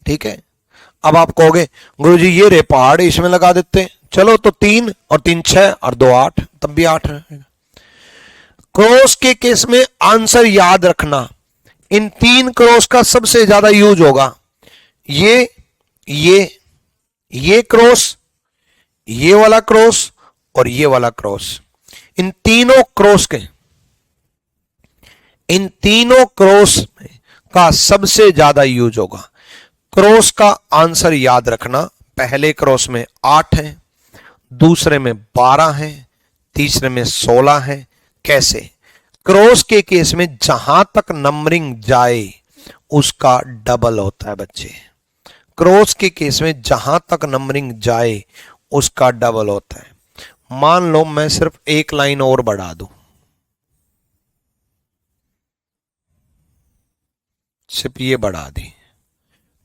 ठीक है। अब आप कहोगे गुरुजी ये रे पहाड़, इसमें लगा देते, चलो तो 3 और 3 6 और 2 8, तब भी 8 रहेगा। क्रॉस के केस में आंसर याद रखना, इन 3 क्रॉस का सबसे ज्यादा यूज होगा ये क्रॉस, ये वाला क्रॉस और ये वाला क्रॉस। इन तीनों क्रॉस का सबसे ज्यादा यूज होगा। क्रॉस का आंसर याद रखना, पहले क्रॉस में 8 है, दूसरे में 12 है, तीसरे में 16 है। कैसे? क्रॉस के केस में जहां तक नंबरिंग जाए उसका डबल होता है बच्चे। क्रॉस के केस में जहां तक नंबरिंग जाए उसका डबल होता है। मान लो मैं सिर्फ एक लाइन और बढ़ा दूं, सिर्फ ये बढ़ा दी,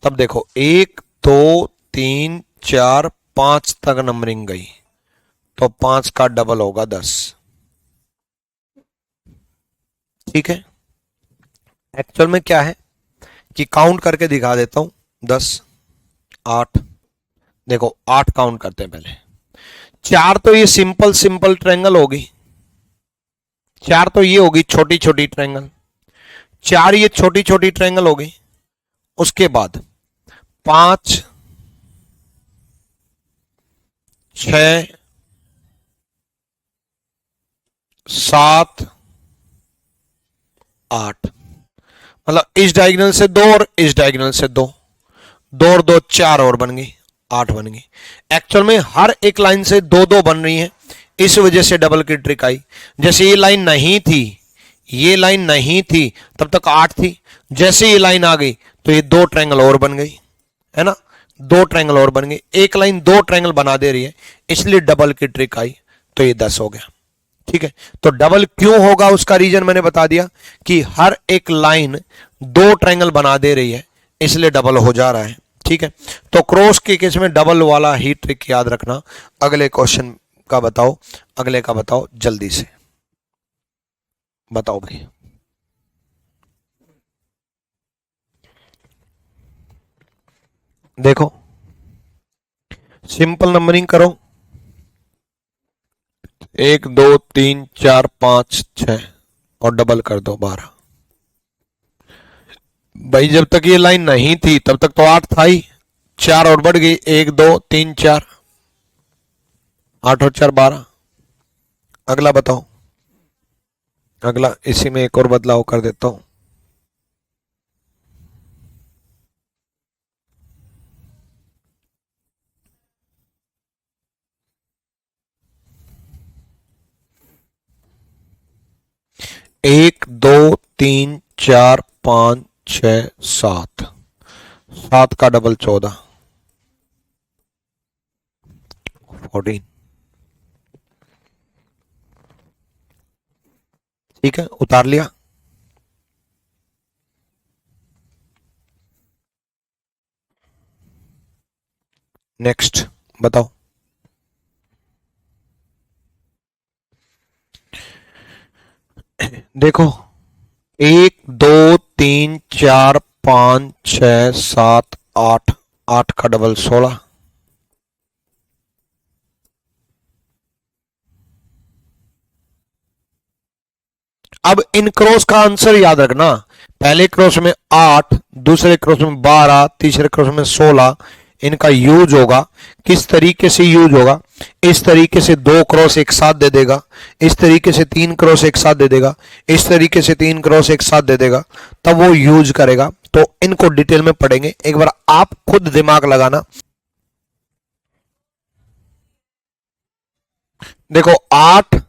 तब देखो 1 2 3 4 5 तक नंबरिंग गई, तो 5 का डबल होगा 10। ठीक है। एक्चुअल में क्या है कि काउंट करके दिखा देता हूं, 10 8, देखो 8 काउंट करते हैं पहले। 4 तो ये सिंपल ट्रायंगल होगी, 4 तो ये होगी छोटी छोटी ट्रायंगल, 4 ये छोटी छोटी ट्रायंगल होगी। उसके बाद 5 6 7 8, मतलब इस डायगोनल से 2 और इस डायगोनल से 2, 2 और 2 4 और बन गई, 8 बन गई। एक्चुअल में हर एक लाइन से 2 2 बन रही है, इस वजह से डबल की ट्रिक आई। जैसे ये लाइन नहीं थी, ये लाइन नहीं थी, तब तक 8 थी। जैसे ये लाइन आ गई तो ये 2 ट्रायंगल और बन गई, है ना, 2 ट्रायंगल और बन गई। एक लाइन 2 ट्रायंगल बना दे रही है, इसलिए डबल की ट्रिक आई, तो ये 10 हो गया। ठीक है। तो डबल क्यों होगा उसका रीजन मैंने बता दिया कि हर एक लाइन 2 ट्रायंगल बना दे रही है, इसलिए डबल हो जा रहा है। ठीक है। तो क्रॉस के केस में डबल वाला ही ट्रिक याद रखना। अगले क्वेश्चन का बताओ, अगले का बताओ, जल्दी से बताओ भाई। देखो सिंपल नंबरिंग करो, 1 2 3 4 5 6 और डबल कर दो 12। भाई जब तक ये लाइन नहीं थी तब तक तो 8 था ही, 4 और बढ़ गई, 1 2 3 4, 8 और 4 12। अगला बताओ, अगला इसी में एक और बदलाव कर देता हूं। एक 2 3 4 5 6 7, 7 का डबल 14, 14। ठीक है, उतार लिया। नेक्स्ट बताओ। देखो 1 2 3 4 5 6 7 8, 8 का डबल 16। अब इन क्रॉस का आंसर याद रखना, पहले क्रॉस में 8, दूसरे क्रॉस में 12, तीसरे क्रॉस में 16। इनका यूज होगा, किस तरीके से यूज होगा, इस तरीके से 2 क्रॉस एक साथ दे देगा, इस तरीके से 3 क्रॉस एक साथ दे देगा, इस तरीके से 3 क्रॉस एक साथ दे देगा, तब वो यूज करेगा। तो इनको डिटेल में पढ़ेंगे, एक बार आप खुद दिमाग लगाना। देखो 8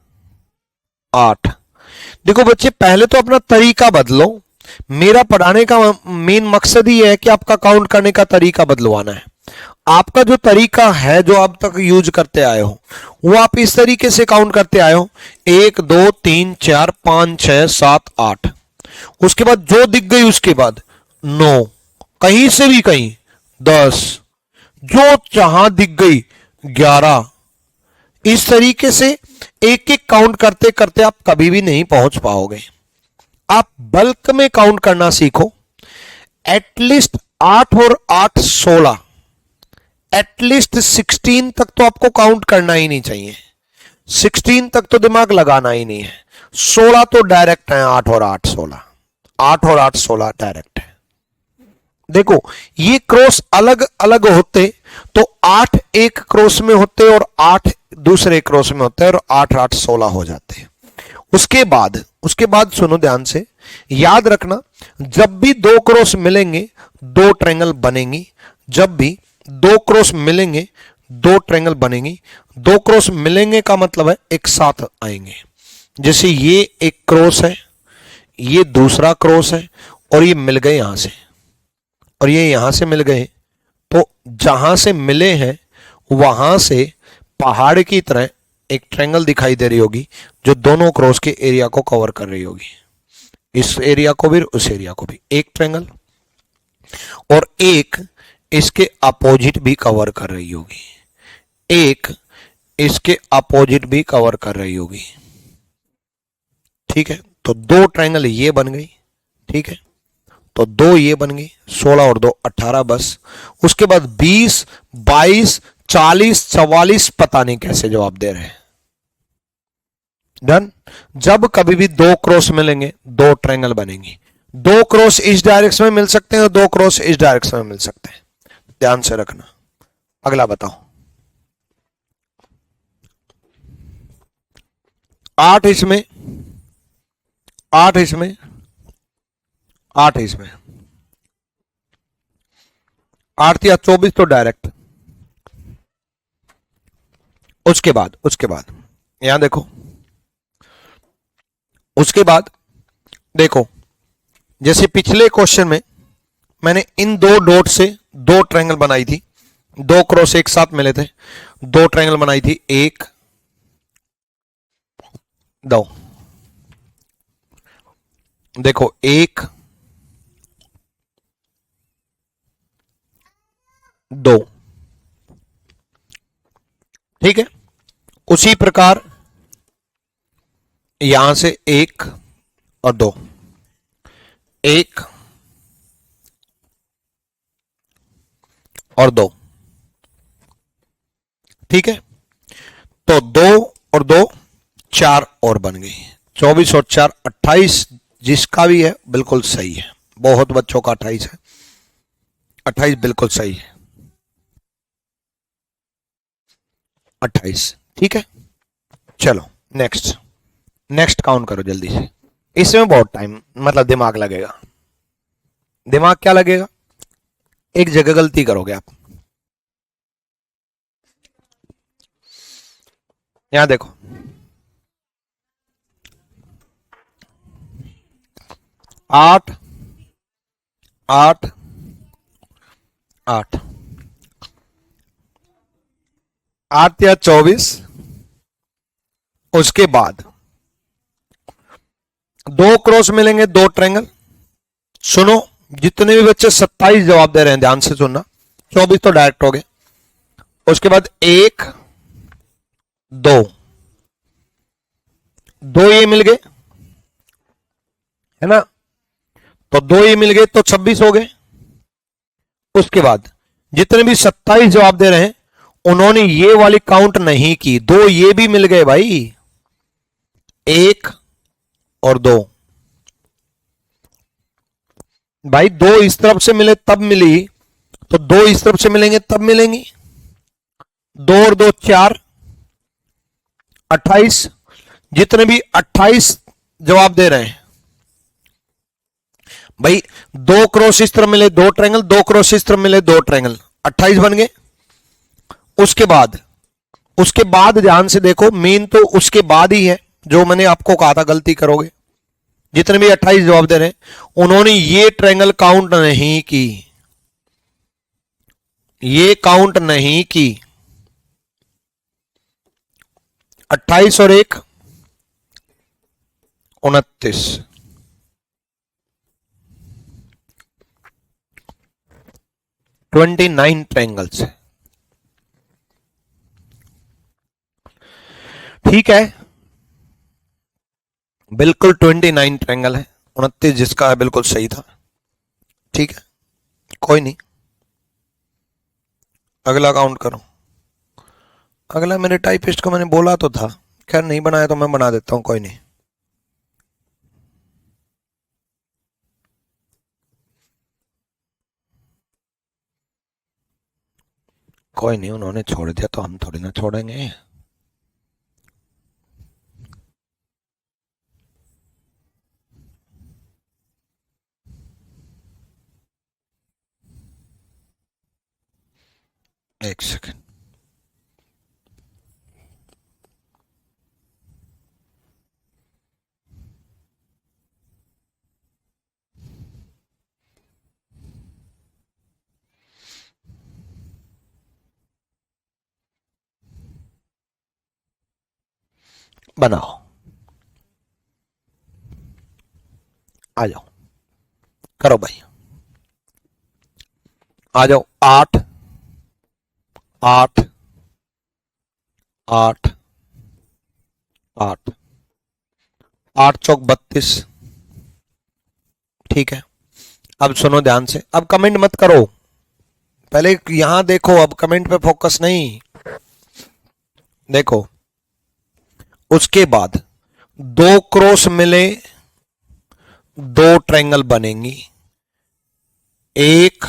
8, देखो बच्चे पहले तो अपना तरीका बदलो। मेरा पढ़ाने का मेन मकसद ही है कि आपका काउंट करने का तरीका बदलवाना है। आपका जो तरीका है जो अब तक यूज करते आए हो वो आप इस तरीके से काउंट करते आए हो, 1 2 3 4 5 6 7 8। उसके बाद जो दिख गई उसके बाद 9, कहीं से भी कहीं 10, जो जहां दिख गई 11। इस तरीके से एक एक काउंट करते करते आप कभी भी नहीं पहुंच पाओगे। आप बल्क में काउंट करना सीखो। एटलीस्ट 8 और 8 16, एटलीस्ट 16 तक तो आपको काउंट करना ही नहीं चाहिए, 16 तक तो दिमाग लगाना ही नहीं है। 16 तो डायरेक्ट है, 8 और 8 16, 8 और 8 16 डायरेक्ट है। देखो ये क्रॉस अलग अलग होते तो 8 एक क्रॉस में होते और 8 दूसरे क्रॉस में होते और 8 8 16 हो जाते। उसके बाद सुनो ध्यान से, याद रखना, जब भी दो क्रॉस मिलेंगे दो ट्रायंगल बनेंगी, जब भी दो क्रॉस मिलेंगे दो ट्रायंगल बनेंगी। दो क्रॉस मिलेंगे का मतलब है एक साथ आएंगे। जैसे ये एक क्रॉस है, ये दूसरा क्रॉस है, और ये मिल गए यहां से, और ये यहां से मिल गए, तो जहां से मिले हैं वहां से पहाड़ की तरह एक ट्रायंगल दिखाई दे रही होगी जो दोनों क्रॉस के एरिया को कवर कर रही होगी, इस एरिया को भी उस एरिया को भी, एक ट्रायंगल, और एक इसके अपोजिट भी कवर कर रही होगी, एक इसके अपोजिट भी कवर कर रही होगी। ठीक है, तो दो ट्रायंगल ये बन गई। ठीक है, तो दो ये बन गई, 16 और 2 18 बस। उसके बाद 20 22 40 44 पता नहीं कैसे जवाब दे रहे हैं। डन। जब कभी भी दो क्रॉस मिलेंगे दो ट्रायंगल बनेंगी। दो क्रॉस इस डायरेक्शन में मिल सकते हैं और दो क्रॉस इस डायरेक्शन में मिल सकते हैं, ध्यान से रखना। अगला बताओ, 8 इसमें, 8 इसमें, 8 इसमें, 8 या 24 तो डायरेक्ट। उसके बाद यहां देखो, उसके बाद देखो, जैसे पिछले क्वेश्चन में मैंने इन दो डॉट से दो ट्रायंगल बनाई थी, दो क्रॉस एक साथ मिले थे, दो ट्रायंगल बनाई थी, एक दो, देखो एक दो। ठीक है, उसी प्रकार यहां से एक और दो, एक और दो। ठीक है, तो 2 और 2 4 और बन गई, 24 और 4 28। जिसका भी है बिल्कुल सही है, बहुत बच्चों का 28 है, 28 बिल्कुल सही है, 28। ठीक है, चलो नेक्स्ट, नेक्स्ट काउंट करो जल्दी से। इसमें बहुत टाइम मतलब दिमाग लगेगा। दिमाग क्या लगेगा, एक जगह गलती करोगे आप। यहां देखो, 8 8 8 8 या 24। उसके बाद दो क्रॉस मिलेंगे दो ट्रायंगल। सुनो, जितने भी बच्चे 27 जवाब दे रहे हैं ध्यान से सुनना, 24 तो डायरेक्ट हो गए। उसके बाद 1 2 2 ये मिल गए, है ना, तो 2 ये मिल गए तो 26 हो गए। उसके बाद जितने भी 27 जवाब दे रहे हैं उन्होंने ये वाली काउंट नहीं की, दो ये भी मिल गए भाई, 1 और 2। भाई दो इस तरफ से मिले तब मिली, तो दो इस तरफ से मिलेंगे तब मिलेंगी। 2 और 2 4 28। जितने भी 28 जवाब दे रहे हैं भाई, दो क्रॉस इस तरफ मिले दो ट्रायंगल, दो क्रॉस इस तरफ मिले दो ट्रायंगल, 28 बन गए। उसके बाद ध्यान से देखो, मेन तो उसके बाद ही है जो मैंने आपको कहा था गलती करोगे। जितने भी 28 जवाब दे रहे हैं उन्होंने ये ट्रायंगल काउंट नहीं की, ये काउंट नहीं की। 28 और 1 29, 29 ट्रायंगल्स। ठीक है, बिल्कुल 29 ट्रायंगल है, 29 जिसका है बिल्कुल सही था। ठीक है, कोई नहीं, अगला काउंट करो। अगला मेरे टाइपिस्ट को मैंने बोला तो था, खैर नहीं बनाया तो मैं बना देता हूं, कोई नहीं। कोई नहीं, उन्होंने छोड़ दिया तो हम थोड़ी ना छोड़ेंगे। एक सेकंड। बनाओ, आ जाओ, करो भाई, आ जाओ। 8 8 8 8 8 चौक 32। ठीक है, अब सुनो ध्यान से, अब कमेंट मत करो, पहले यहां देखो, अब कमेंट पे फोकस नहीं। देखो, उसके बाद 2 क्रॉस मिले, 2 ट्रायंगल बनेंगी, 1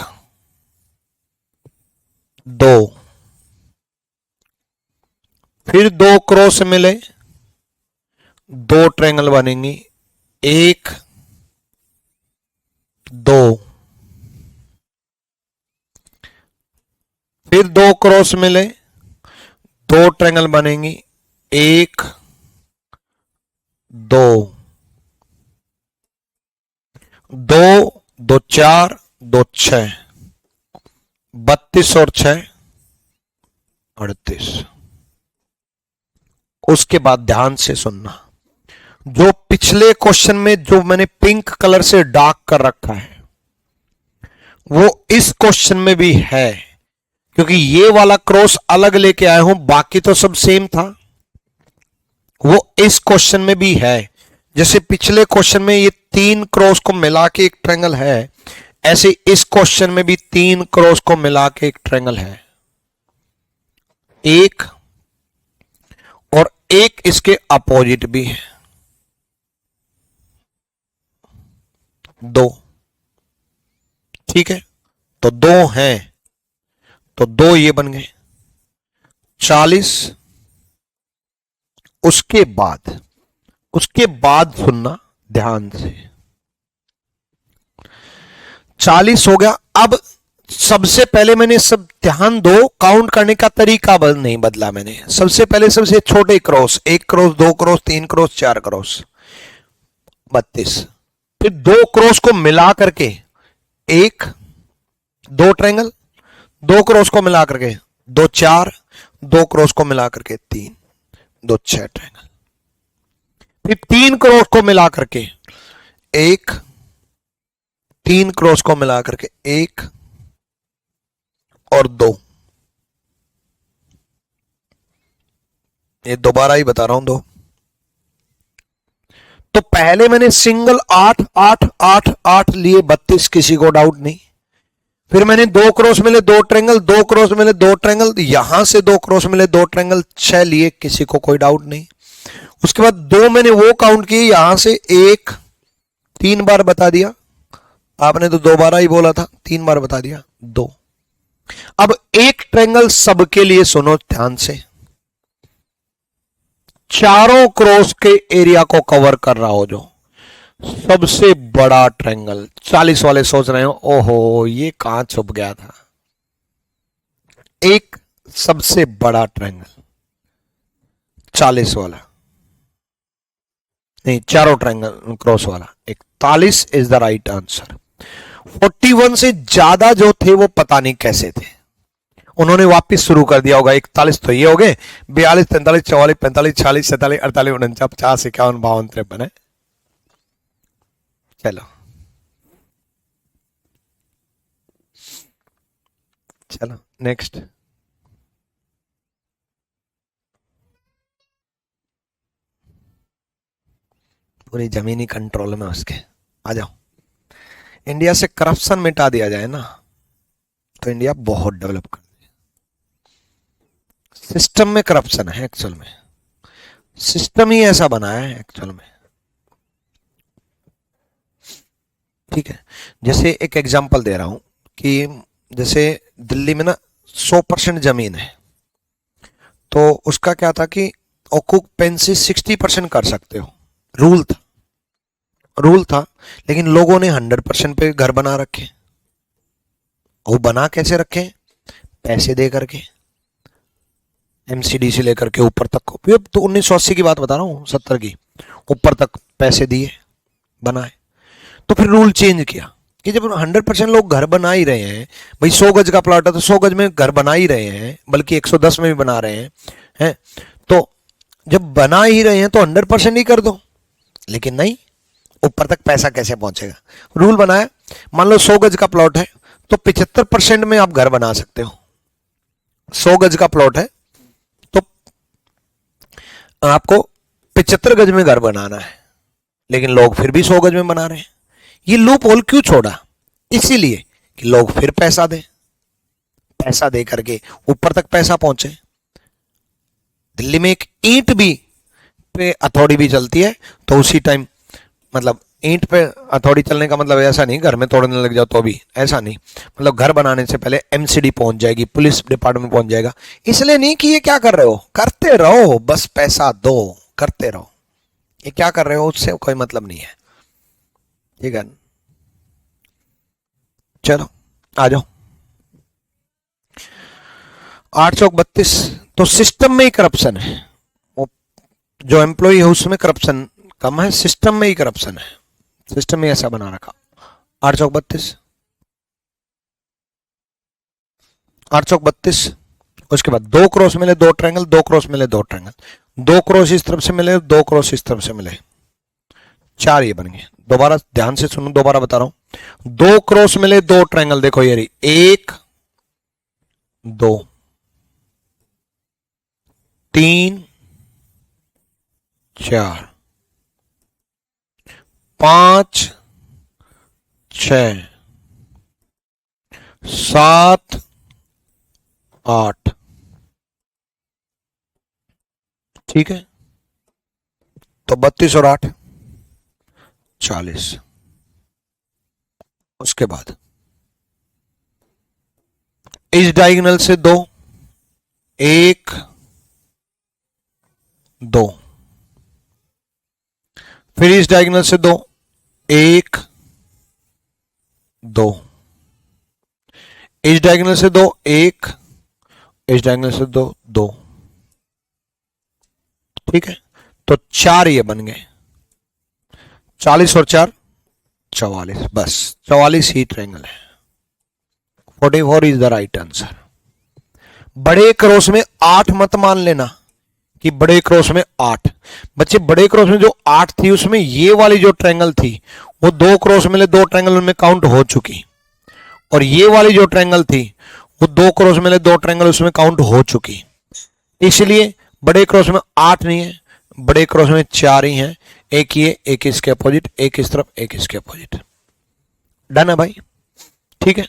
2, फिर 2 क्रॉस मिले, 2 ट्रायंगल बनेंगी, 1 2, फिर 2 क्रॉस मिले, 2 ट्रायंगल बनेंगी, 1 2 2 2 4 2 6, 32 और 6 38। उसके बाद ध्यान से सुनना, जो पिछले क्वेश्चन में जो मैंने पिंक कलर से डार्क कर रखा है वो इस क्वेश्चन में भी है, क्योंकि ये वाला क्रॉस अलग लेके आया हूं, बाकी तो सब सेम था, वो इस क्वेश्चन में भी है। जैसे पिछले क्वेश्चन में ये 3 क्रॉस को मिला के एक ट्रायंगल है, ऐसे इस क्वेश्चन में भी 3 क्रॉस को मिला के एक ट्रायंगल है, एक और एक इसके अपोजिट भी है, 2। ठीक है, तो 2 हैं, तो 2 ये बन गए 40। उसके बाद सुनना ध्यान से, 40 हो गया। अब सबसे पहले मैंने, सब ध्यान दो, काउंट करने का तरीका नहीं बदला मैंने। सबसे पहले सबसे छोटे cross, 1 cross 2 cross 3 cross 4 cross 32, फिर 2 क्रॉस को मिला करके 1 2 ट्रायंगल, 2 क्रॉस को मिला करके 2 4, 2 क्रॉस को मिला करके 3 2 6 ट्रायंगल, फिर 3 क्रॉस को मिला करके 1, 3 क्रॉस को मिला करके 1 और 2। ये दोबारा ही बता रहा हूं, 2। तो पहले मैंने सिंगल 8 8 8 8 लिए, 32, किसी को डाउट नहीं। फिर मैंने 2 क्रॉस मिले 2 ट्रायंगल, 2 क्रॉस मिले 2 ट्रायंगल, यहां से 2 क्रॉस मिले 2 ट्रायंगल, 6 लिए, किसी को कोई डाउट नहीं। उसके बाद 2 मैंने वो काउंट किए, यहां से 1 3 बार बता दिया, आपने तो 2 बार ही बोला था, 3 बार बता दिया, 2। अब एक ट्रायंगल सबके लिए सुनो ध्यान से, चारों क्रॉस के एरिया को कवर कर रहा हो, जो सबसे बड़ा ट्रायंगल। 40 वाले सोच रहे हो ओहो ये कहां छुप गया था, एक सबसे बड़ा ट्रायंगल 40 वाला, नहीं चारों ट्रायंगल क्रॉस वाला, 41 इज द राइट आंसर। 41 से ज्यादा जो थे वो पता नहीं कैसे थे, उन्होंने वापस शुरू कर दिया होगा। 41 तो ये हो गए, 42 43 44 45 46 47 48 49 50 51 52 53 है। चलो चलो नेक्स्ट। पूरी जमीनी कंट्रोल में उसके, आ जाओ। इंडिया से करप्शन मिटा दिया जाए ना, तो इंडिया बहुत डेवलप कर दिया। सिस्टम में करप्शन है एक्चुअल में, सिस्टम ही ऐसा बना है एक्चुअल में। ठीक है, जैसे एक एग्जांपल दे रहा हूं कि जैसे दिल्ली में ना 100% जमीन है, तो उसका क्या था कि ऑक्यूपेंसी 60% कर सकते हो, रूल था, लेकिन लोगों ने 100% पे घर बना रखे। वो बना कैसे रखे? पैसे दे करके, एमसीडी से लेकर के ऊपर तक। ये तो 1980 की बात बता रहा हूँ, 70 की, ऊपर तक पैसे दिए, बनाए। तो फिर रूल चेंज किया कि जब 100% लोग घर बना ही रहे हैं, भाई 100 गज का प्लॉट है तो 100 गज में घर बना ही रहे हैं, बल्कि 110 में भी बना रहे हैं, तो जब बना ही रहे हैं तो 100% ही कर दो। लेकिन नहीं, ऊपर तक पैसा कैसे पहुंचेगा? रूल बनाया, मान लो 100 गज का प्लॉट है तो 75% में आप घर बना सकते हो। 100 गज का प्लॉट है तो आपको 75 गज में घर बनाना है, लेकिन लोग फिर भी 100 गज में बना रहे हैं। ये लूप होल क्यों छोड़ा? इसीलिए कि लोग फिर पैसा दे करके ऊपर तक पैसा पहुंचे। दिल्ली में एक ईंट भी पे हथौड़ी भी चलती है तो उसी टाइम, मतलब ईंट पे हथौड़ी चलने का मतलब ऐसा नहीं घर में तोड़ने लग जाओ तो भी, ऐसा नहीं, मतलब घर बनाने से पहले एमसीडी पहुंच जाएगी, पुलिस डिपार्टमेंट पहुंच जाएगा। इसलिए नहीं कि ये क्या कर रहे हो, करते रहो, बस पैसा दो, करते रहो। ये क्या कर रहे हो उससे कोई मतलब नहीं है। ठीक है, चलो आ जाओ। 8 चौक 32, तो सिस्टम में ही करप्शन है। वो जो एम्प्लॉय है उसमें करप्शन कम है, सिस्टम में ही करप्शन है, सिस्टम में ऐसा बना रखा। 8 चौक 32, 8 चौक 32। उसके बाद 2 क्रॉस मिले 2 ट्रायंगल, 2 क्रॉस मिले 2 ट्रायंगल, 2 क्रॉस इस तरफ से मिले 2 क्रॉस इस तरफ से मिले, 4 ये बन गए। दोबारा ध्यान से सुनो, दोबारा बता रहा हूं। 2 क्रॉस मिले 2 ट्रायंगल, देखो ये रही 1 2 3 4 5 6 7 8। ठीक है, तो 32 और 8 40। उसके बाद इस डायगोनल से 2 1 2, फिर इस डायगोनल से 2 1 2, इस डायगोनल से 2 1, इस डायगोनल से 2 2। ठीक है, तो 4 ये बन गए, 40 और 4 44, बस 44 ही ट्रायंगल है। 44 इज द राइट आंसर। बड़े क्रॉस में 8 मत मान लेना कि बड़े क्रॉस में 8, बच्चे बड़े क्रॉस में जो 8 थी उसमें ये वाली जो ट्रायंगल थी वो 2 क्रॉस मिले 2 ट्रायंगल में काउंट हो चुकी, और ये वाली जो ट्रायंगल थी वो 2 क्रॉस मिले 2 ट्रायंगल उसमें काउंट हो चुकी। इसलिए बड़े क्रॉस में 8 नहीं है, बड़े क्रॉस में 4 ही है, एक ये, एक इसके अपोजिट, एक इस तरफ, एक इसके अपोजिट। डन है भाई? ठीक है।